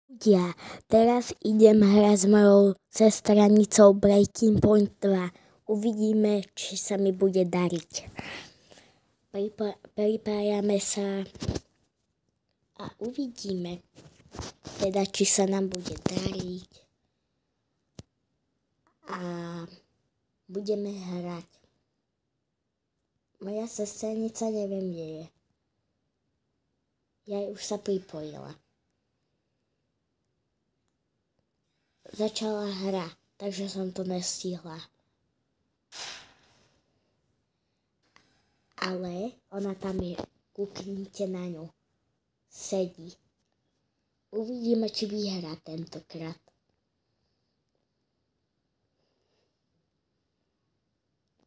Ja teraz idem hrať s mojou sestranicou Breaking Point 2. Uvidíme, či sa mi bude dariť. Pripájame sa a uvidíme, teda či sa nám bude dariť. A budeme hrať. Moja sestranica neviem, kde je. Ja už sa pripojila. Začala hra, takže som to nestihla. Ale ona tam je, kúknite na ňu. Sedí. Uvidíme, či vyhrá tentokrát.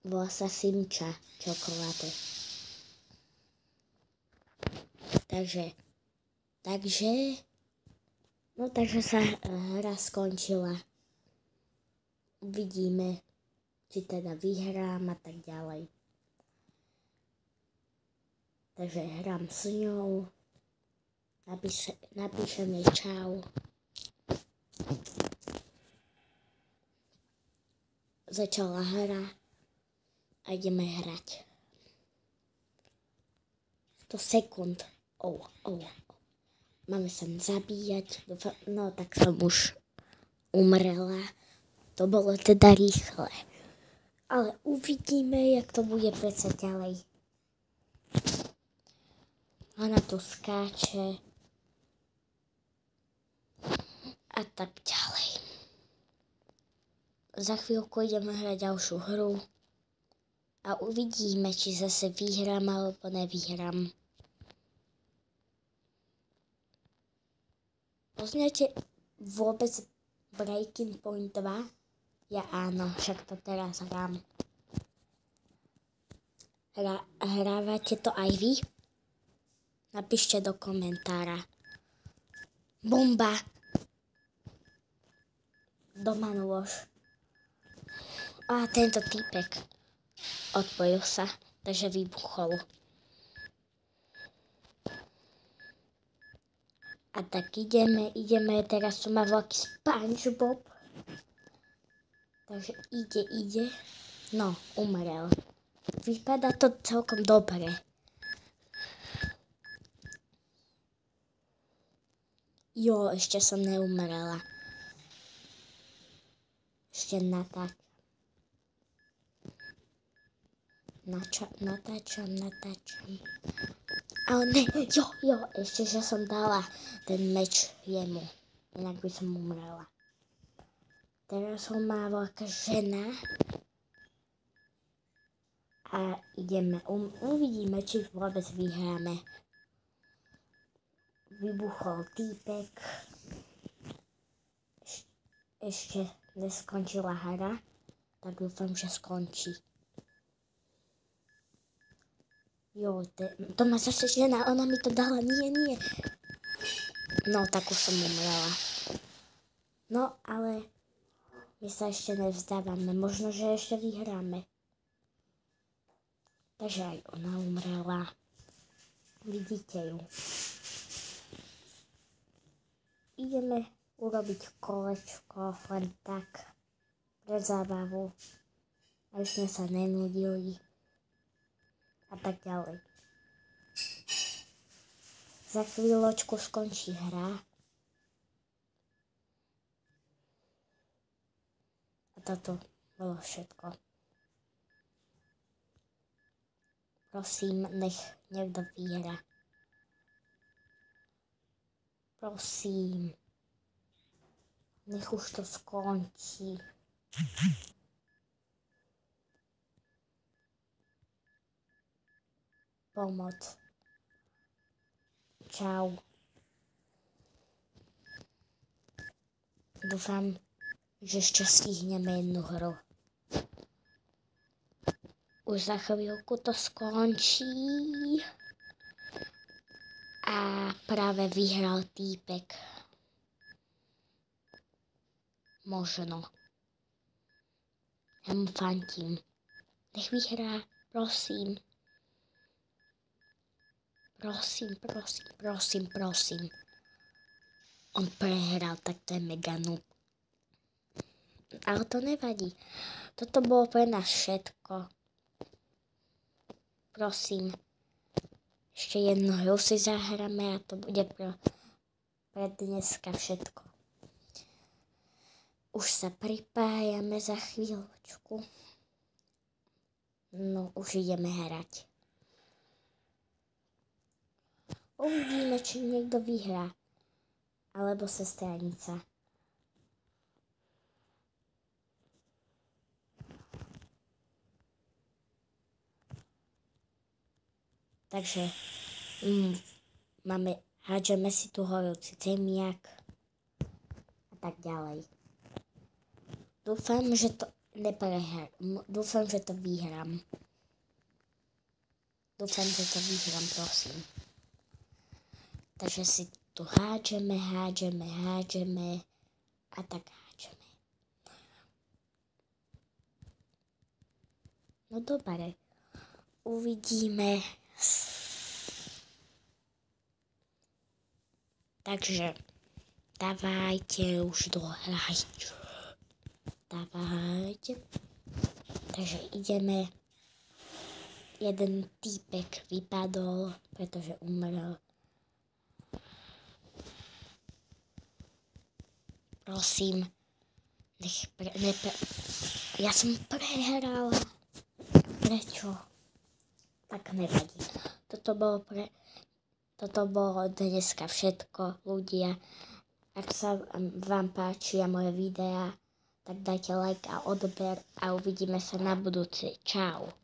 Volá sa Simča čokoláde. Takže sa hra skončila. Uvidíme, či teda vyhrám a tak ďalej. Takže hrám s ňou. Napíšem jej čau. Začala hra a ideme hrať. 100 sekúnd. Máme sa zabíjať. No tak som už umrela. To bolo teda rýchle. Ale uvidíme, jak to bude predsa ďalej. Ona tu skáče. A tak ďalej. Za chvíľku ideme hrať ďalšiu hru. A uvidíme, či zase vyhrám alebo nevyhrám. Poznáte vôbec Breaking Point 2? Ja áno, však to teraz hrám. Hrávate to aj vy? Napíšte do komentára. Bomba! Doma nôž. A tento týpek odpojil sa, takže vybuchol. A tak ideme, teraz tu má veľký SpongeBob. Takže ide. No, umrel. Vypadá to celkom dobre. Jo, ešte som neumrela. Ešte natáčam. Ale ne, jo, ešte, že som dala ten meč jemu. Inak by som umrela. Teraz ho má veľká žena. A ideme. Uvidíme, či vôbec vyhráme. Vybuchol týpek. Ešte neskončila hra. Tak dúfam, že skončí. Jo, to má zase žena, ona mi to dala, nie. No, tak už som umrela. No, ale my sa ešte nevzdávame, možno, že ešte vyhráme. Takže aj ona umrela. Vidíte ju. Ideme urobiť kolečko, len tak, pre zábavu, aby sme sa nenudili. A tak ďalej. Za chvíľočku skončí hra. A toto bolo všetko. Prosím, nech niekto vyhrá. Prosím. Nech už to skončí. Pomoc. Čau. Dúfam, že ešte stihneme jednu hru. Už za chvíľku to skončí. A práve vyhral týpek. Možno. Ja mu fandím. Nech vyhrá, prosím. Prosím. on prehral, tak to je mega noob. Ale to nevadí. Toto bolo pre nás všetko. Prosím. Ešte jednu hru si zahráme a to bude pre dneska všetko. Už sa pripájame za chvíľočku. No, už ideme hrať. Uvidíme, či niekto vyhrá. Alebo sestranica. Takže hádžeme si tu horúci zemiak a tak ďalej. Dúfam, že to Dúfam, že to vyhrám. Prosím. Takže si tu hádžeme a tak hádžeme. No dobre, uvidíme. Takže dávajte už dohrajte. Dávajte. Takže ideme. Jeden týpek vypadol, pretože umrel. Prosím, ja som prehral. Prečo? Tak nevadí. Toto bolo dneska všetko, ľudia. Ak sa vám páčia moje videá, tak dajte like a odber a uvidíme sa na budúci. Čau.